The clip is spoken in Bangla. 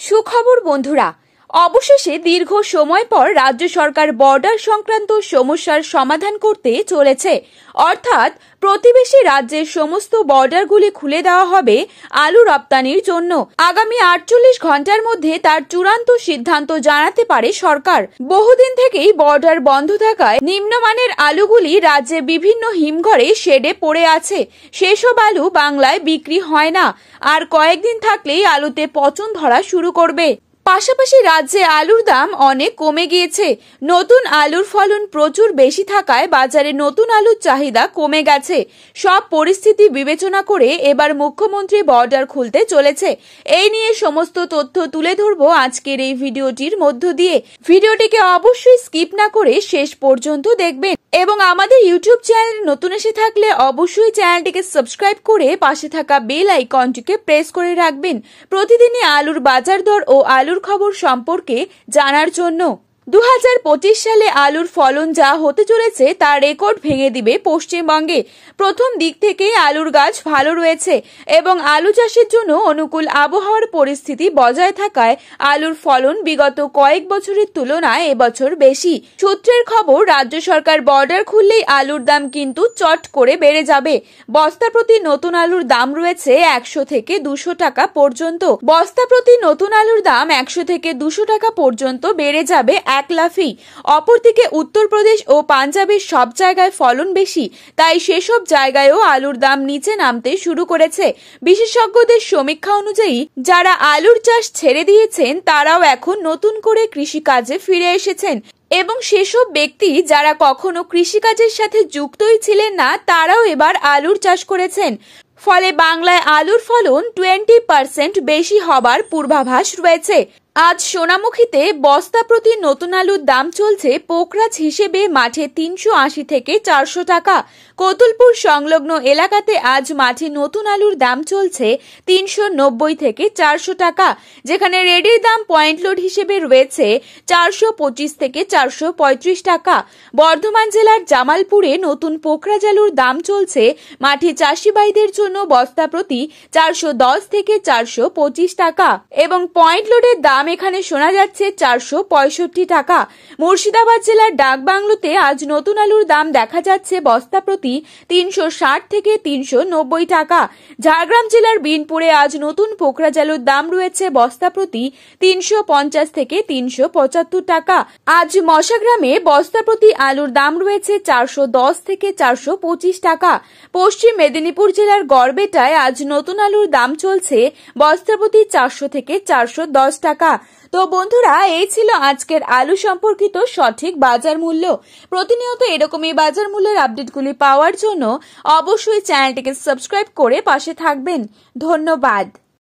সুখবর বন্ধুরা, অবশেষে দীর্ঘ সময় পর রাজ্য সরকার বর্ডার সংক্রান্ত সমস্যার সমাধান করতে চলেছে। অর্থাৎ প্রতিবেশী রাজ্যের সমস্ত বর্ডারগুলি খুলে দেওয়া হবে আলু রপ্তানির জন্য। আগামী 48 ঘন্টার মধ্যে তার চূড়ান্ত সিদ্ধান্ত জানাতে পারে সরকার। বহুদিন থেকেই বর্ডার বন্ধ থাকায় নিম্নমানের আলুগুলি রাজ্যে বিভিন্ন হিমঘরে শেডে পড়ে আছে। সেসব আলু বাংলায় বিক্রি হয় না, আর কয়েকদিন থাকলেই আলুতে পচন ধরা শুরু করবে। পাশাপাশি রাজ্যে আলুর দাম অনেক কমে গিয়েছে। নতুন আলুর ফলন প্রচুর বেশি থাকায় বাজারে নতুন আলুর চাহিদা কমে গেছে। সব পরিস্থিতি বিবেচনা করে এবার মুখ্যমন্ত্রী বর্ডার খুলতে চলেছে। এই নিয়ে সমস্ত তথ্য তুলে ধরবো আজকের এই ভিডিওটির মধ্য দিয়ে। ভিডিওটিকে অবশ্যই স্কিপ না করে শেষ পর্যন্ত দেখবেন এবং আমাদের ইউটিউব চ্যানেল নতুন এসে থাকলে অবশ্যই চ্যানেলটিকে সাবস্ক্রাইব করে পাশে থাকা বেল আইকনটিকে প্রেস করে রাখবেন প্রতিদিনই আলুর বাজার দর ও আলুর খবর সম্পর্কে জানার জন্য। 2025 সালে আলুর ফলন যা হতে চলেছে তা রেকর্ড ভেঙে দিবে পশ্চিমবঙ্গে। প্রথম দিক থেকেই আলুর গাছ ভালো রয়েছে এবং আলু চাষের জন্য অনুকূল আবহাওয়ার পরিস্থিতি বজায় থাকায় আলুর ফলন বিগত কয়েক বছরের তুলনায় এবছর বেশি। সূত্রের খবর, রাজ্য সরকার বর্ডার খুললেই আলুর দাম কিন্তু চট করে বেড়ে যাবে। বস্তা প্রতি নতুন আলুর দাম রয়েছে 100 থেকে 200 টাকা পর্যন্ত। বস্তা প্রতি নতুন আলুর দাম 100 থেকে 200 টাকা পর্যন্ত বেড়ে যাবে এক লাফেই। অপরদিকে উত্তরপ্রদেশ ও পাঞ্জাবের সব জায়গায় ফলন বেশি, তাই সেসব জায়গায়ও আলুর দাম নিচে নামতে শুরু করেছে। বিশেষজ্ঞদের সমীক্ষা অনুযায়ী যারা আলুর চাষ ছেড়ে দিয়েছেন তারাও এখন নতুন করে কৃষিকাজে ফিরে এসেছেন এবং সেসব ব্যক্তি যারা কখনো কৃষিকাজের সাথে যুক্তই ছিলেন না তারাও এবার আলুর চাষ করেছেন। ফলে বাংলায় আলুর ফলন 20% বেশি হবার পূর্বাভাস রয়েছে। আজ সোনামুখীতে বস্তা প্রতি নতুন আলুর দাম চলছে পোকরাজ হিসেবে মাঠে 380 থেকে 400 টাকা। কতুলপুর সংলগ্ন এলাকাতে আজ মাঠে নতুন আলুর দাম চলছে 390 থেকে 400 টাকা, যেখানে রেডির দাম পয়েন্ট লোড হিসেবে রয়েছে 425 থেকে 435 টাকা। বর্ধমান জেলার জামালপুরে নতুন পোকরাজ আলুর দাম চলছে মাঠে চাষি ভাইদের জন্য বস্তা প্রতি 410 থেকে 425 টাকা এবং পয়েন্ট লোডের দাম এখানে শোনা যাচ্ছে 465 টাকা। মুর্শিদাবাদ জেলার ডাকবাংলোতে আজ নতুন আলুর দাম দেখা যাচ্ছে বস্তা প্রতি 360 থেকে 390 টাকা। ঝাড়গ্রাম জেলার বিনপুরে আজ নতুন পোকরাজ আলুর দাম রয়েছে বস্তা প্রতি 350 থেকে 375 টাকা। আজ মশাগ্রামে বস্তা প্রতি আলুর দাম রয়েছে 410 থেকে 425 টাকা। পশ্চিম মেদিনীপুর জেলার গড়বেটায় আজ নতুন আলুর দাম চলছে বস্তা প্রতি 400 থেকে 410 টাকা। তো বন্ধুরা, এই ছিল আজকের আলু সম্পর্কিত সঠিক বাজার মূল্য। প্রতিনিয়ত এরকমই বাজার মূল্যের আপডেটগুলি পাওয়ার জন্য অবশ্যই চ্যানেলটিকে সাবস্ক্রাইব করে পাশে থাকবেন। ধন্যবাদ।